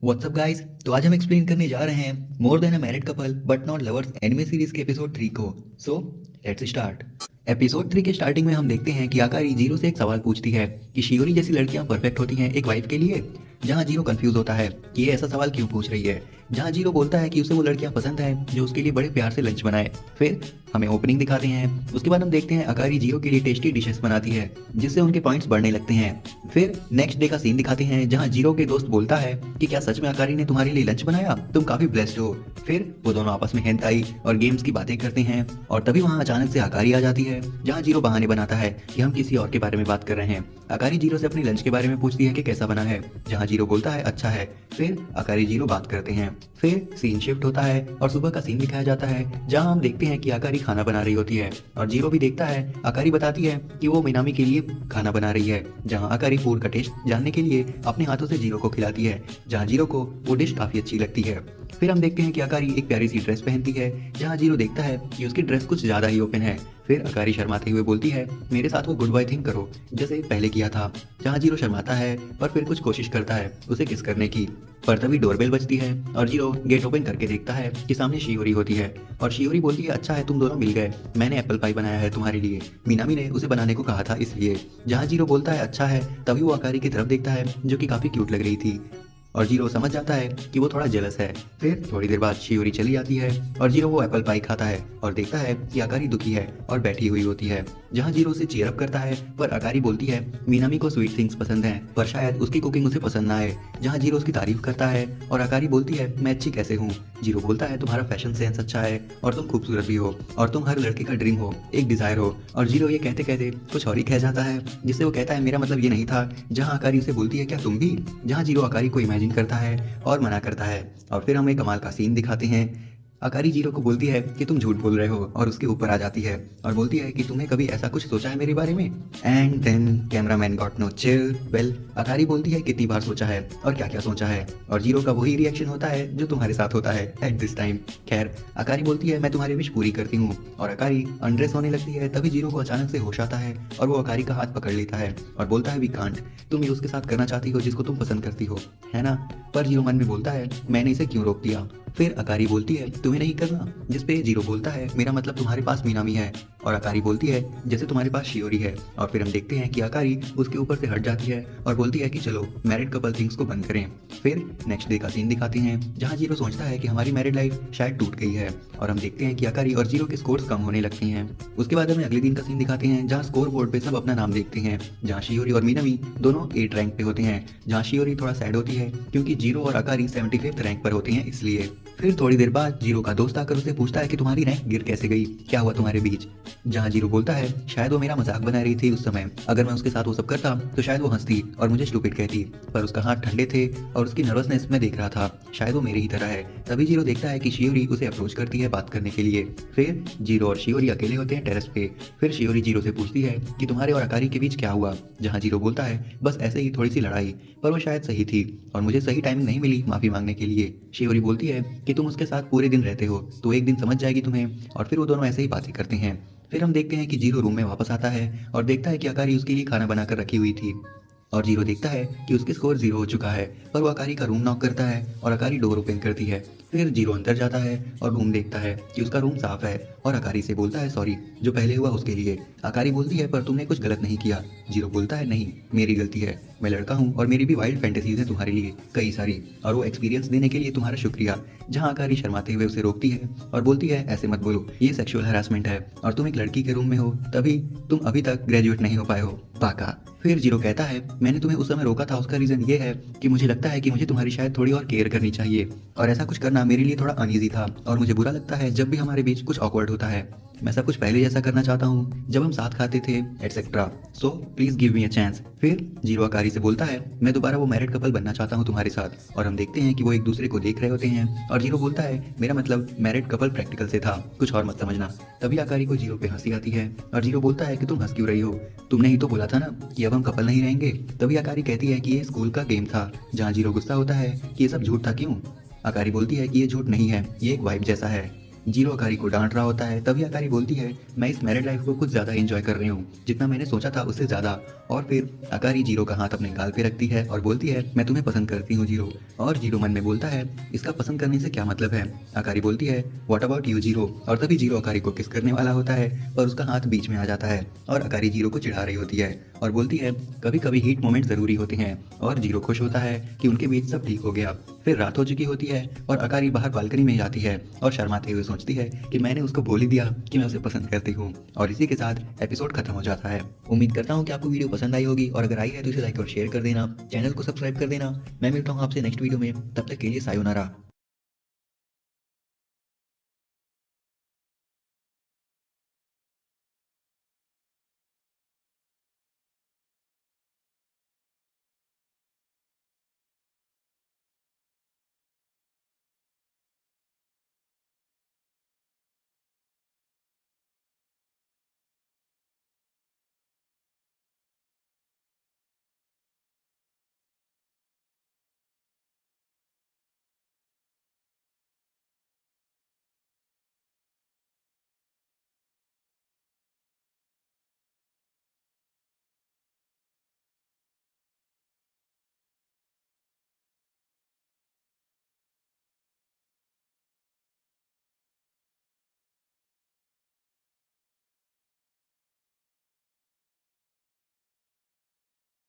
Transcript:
WhatsApp guys, तो आज हम एक्सप्लेन करने जा रहे हैं more than a married couple but not lovers anime series के एपिसोड 3 को। So let's start. एपिसोड 3 के स्टार्टिंग में हम देखते हैं कि आकारी जीरो से एक सवाल पूछती है कि शियोरी जैसी लड़कियां परफेक्ट होती हैं एक वाइफ के लिए। जहां जीरो कंफ्यूज होता है कि ये ऐसा सवाल क्यों पूछ रही है। जहां जीरो बोलता है कि उसे वो लड़कियां पसंद हैं जो उसके लिए बड़े प्यार से लंच बनाए। फिर हमें ओपनिंग दिखाते हैं। उसके बाद हम देखते हैं आकारी जीरो के लिए टेस्टी डिशेस बनाती है जिससे उनके पॉइंट्स बढ़ने लगते हैं। फिर नेक्स्ट डे का सीन दिखाते हैं जहां जीरो के दोस्त बोलता है कि क्या सच में आकारी ने तुम्हारे लिए लंच बनाया, तुम काफी ब्लेस्ड हो। फिर वो दोनों आपस में हेंताई और गेम्स की बातें करते हैं और तभी वहां अचानक से आकारी आ जाती है। जहां जीरो बहाने बनाता है कि हम किसी और के बारे में बात कर रहे हैं। आकारी जीरो से अपने लंच के बारे में पूछती है कि कैसा बना है। जहां जीरो बोलता है अच्छा है। फिर आकारी जीरो बात करते हैं। फिर सीन शिफ्ट होता है और सुबह का सीन दिखाया जाता है जहां हम देखते हैं कि आकारी खाना बना रही होती है और जीरो भी देखता है। आकारी बताती है कि वो मिनामी के लिए खाना बना रही है। जहां आकारी फूड का टेस्ट जानने के लिए अपने हाथों से जीरो को खिलाती है। जहां जीरो को वो डिश काफी अच्छी लगती है। फिर हम देखते हैं कि आकारी एक प्यारी सी ड्रेस पहनती है। जहां जीरो देखता है कि उसकी ड्रेस कुछ ज्यादा ही ओपन है। फिर आकारी शर्माते हुए बोलती है मेरे साथ वो गुड बॉय थिंग करो जैसे पहले किया था। जहां जीरो शर्माता है पर फिर कुछ कोशिश करता है उसे किस करने की। पर तभी डोरबेल बजती है और जीरो गेट ओपन करके देखता है कि सामने शियोरी होती है और शियोरी बोलती है अच्छा है तुम दोनों मिल गए, मैंने एप्पल पाई बनाया है तुम्हारे लिए, मीनामी ने उसे बनाने को कहा था इसलिए। जहां जीरो बोलता है अच्छा है तभी वो आकारी की तरफ देखता है जो कि काफी क्यूट लग रही थी और जीरो समझ जाता है कि वो थोड़ा जेलस है। फिर थोड़ी देर बाद शियोरी चली जाती है और जीरो वो एप्पल पाई खाता है और देखता है कि आकारी दुखी है और बैठी हुई होती है। जहां जीरो उसे चीयर अप करता है पर आकारी बोलती है मीनामी को स्वीट थिंग्स पसंद हैं पर शायद उसकी कुकिंग उसे पसंद ना आए। जहां जीरो उसकी तारीफ करता है और आकारी बोलती है मैं अच्छी कैसे हूँ। जीरो बोलता है तुम्हारा फैशन सेंस अच्छा है और तुम खूबसूरत भी हो और तुम हर लड़के का ड्रीम हो, एक डिजायर हो। और जीरो ये कहते कहते कुछ और ही कह जाता है जिससे वो कहता है मेरा मतलब ये नहीं था। जहां आकारी उसे बोलती है क्या तुम भी। जहां जीरो आकारी को इमेजिन करता है और मना करता है और फिर हमें कमाल का सीन दिखाते हैं। आकारी जीरो को बोलती है कि तुम झूठ बोल रहे हो और उसके ऊपर आ जाती है और बोलती है कि तुमने कभी ऐसा कुछ सोचा है मेरे बारे में। And then cameraman got no chill. Well Aakari बोलती है कितनी बार सोचा है और क्या क्या सोचा है और जीरो का वही रिएक्शन होता है जो तुम्हारे साथ होता है एट दिस टाइम। खैर आकारी बोलती है मैं तुम्हारी विश पूरी करती हूँ और आकारी अनड्रेस होने लगती है। तभी जीरो को अचानक से होश आता है और वो आकारी का हाथ पकड़ लेता है और बोलता है वी कांट, तुम ये उसके साथ करना चाहती हो जिसको तुम पसंद करती हो, है ना। पर जीरो मन में बोलता है मैंने इसे क्यों रोक दिया। फिर आकारी बोलती है तुम्हें नहीं करना, जिसपे जीरो बोलता है मेरा मतलब तुम्हारे पास मीनामी है और आकारी बोलती है जैसे तुम्हारे पास शियोरी है। और फिर हम देखते हैं कि आकारी उसके ऊपर से हट जाती है और बोलती है कि चलो मैरिड कपल थिंग्स को बंद करें। फिर नेक्स्ट डे का सीन दिखाते हैं जहां जीरो सोचता है कि हमारी मैरिड लाइफ शायद टूट गई है और हम देखते हैं कि आकारी और जीरो के स्कोर्स कम होने लगती हैं। उसके बाद हमें अगले दिन का सीन दिखाते हैं जहां स्कोर बोर्ड पे सब अपना नाम देखते हैं। जहां शियोरी और मीनामी दोनों 8 रैंक पे होते हैं। जहां शियोरी थोड़ा सैड होती है क्योंकि जीरो और आकारी 75th रैंक पर होते हैं इसलिए। फिर थोड़ी देर बाद जीरो का दोस्त आकर उसे पूछता है कि तुम्हारी रैंक गिर कैसे गई, क्या हुआ तुम्हारे बीच। जहां जीरो बोलता है शायद वो मेरा मजाक बना रही थी उस समय, अगर मैं उसके साथ वो सब करता तो शायद वो हंसती और मुझे स्टूपिड कहती, पर उसका हाथ ठंडे थे और उसकी नर्वसनेस में देख रहा था, शायद वो मेरी ही तरह है। तभी जीरो देखता है कि शियोरी उसे अप्रोच करती है बात करने के लिए। फिर जीरो और शियोरी अकेले होते हैं टेरेस पे। फिर शियोरी जीरो से पूछती है कि तुम्हारे और आकारी के बीच क्या हुआ। जहां जीरो बोलता है बस ऐसे ही थोड़ी सी लड़ाई, पर वो शायद सही थी और मुझे सही टाइमिंग नहीं मिली माफी मांगने के लिए। शियोरी बोलती है कि तुम उसके साथ पूरे दिन रहते हो तो एक दिन समझ जाएगी तुम्हें। और फिर वो दोनों ऐसे ही बातें करते हैं। फिर हम देखते हैं कि जीरो रूम में वापस आता है और देखता है कि आकारी उसके लिए खाना बनाकर रखी हुई थी और जीरो देखता है कि उसके स्कोर 0 हो चुका है। पर वो आकारी का रूम नॉक करता है और आकारी डोर ओपन करती है। फिर जीरो अंदर जाता है और रूम देखता है कि उसका रूम साफ है और आकारी से बोलता है सॉरी जो पहले हुआ उसके लिए। आकारी बोलती है पर तुमने कुछ गलत नहीं किया। जीरो बोलता है नहीं मेरी गलती है, मैं लड़का हूँ और मेरी भी वाइल्ड फैंटेसीज हैं तुम्हारे लिए कई सारी, और वो एक्सपीरियंस देने के लिए तुम्हारा शुक्रिया। जहाँ आकारी शर्माते हुए उसे रोकती है और बोलती है ऐसे मत बोलो, ये सेक्सुअल हरासमेंट है और तुम एक लड़की के रूम में हो तभी तुम अभी तक ग्रेजुएट नहीं हो पाए हो पाका। फिर जीरो कहता है मैंने तुम्हें उस समय रोका था उसका रीजन ये है कि मुझे लगता है कि मुझे तुम्हारी शायद थोड़ी और केयर करनी चाहिए और ऐसा कुछ करना मेरे लिए थोड़ा अनईजी था और मुझे बुरा लगता है जब भी हमारे बीच कुछ ऑकवर्ड होता है। मैं सब कुछ पहले जैसा करना चाहता हूँ जब हम साथ खाते थे etcetera, so please give me a chance. फिर जीरो आकारी से बोलता है मैं दोबारा वो मैरिड कपल बनना चाहता हूँ तुम्हारे साथ और हम देखते हैं कि वो एक दूसरे को देख रहे होते हैं और जीरो बोलता है मेरा मतलब मैरिड कपल प्रैक्टिकल से था, कुछ और मत समझना। तभी आकारी को जीरो पे हंसी आती है और जीरो बोलता है कि तुम हंस क्यों रही हो, तुमने ही तो बोला था ना कि अब हम कपल नहीं रहेंगे। तभी आकारी कहती है कि ये स्कूल का गेम था। जहाँ जीरो गुस्सा होता है कि ये सब झूठ था क्यों। आकारी बोलती है कि ये झूठ नहीं है, ये एक वाइब जैसा है। जीरो अकारी को डांट रहा होता है। तभी अकारी बोलती है, मैं इस मैरिड लाइफ को कुछ ज्यादा एंजॉय कर रही हूँ, जितना मैंने सोचा था उससे ज्यादा। और फिर अकारी जीरो का हाथ अपने गाल पे रखती है और बोलती है, मैं तुम्हें पसंद करती हूँ जीरो। और जीरो मन में बोलता है, इसका पसंद करने से क्या मतलब है। अकारी बोलती है, व्हाट अबाउट यू जीरो। और तभी जीरो अकारी को किस करने वाला होता है, पर उसका हाथ बीच में आ जाता है और अकारी जीरो को चिढ़ा रही होती है और बोलती है, कभी कभी हीट मोमेंट जरूरी होते हैं। और जीरो खुश होता है कि उनके बीच सब ठीक हो गया। फिर रात हो चुकी होती है और अकारी बाहर बालकनी में जाती है और शर्माते हुए सोचती है कि मैंने उसको बोल ही दिया कि मैं उसे पसंद करती हूँ। और इसी के साथ एपिसोड खत्म हो जाता है। उम्मीद करता हूँ कि आपको वीडियो पसंद आई होगी, और अगर आई है तो इसे लाइक और शेयर कर देना, चैनल को सब्सक्राइब कर देना। मैं मिलता हूँ आपसे नेक्स्ट वीडियो में, तब तक के लिए सायोनारा।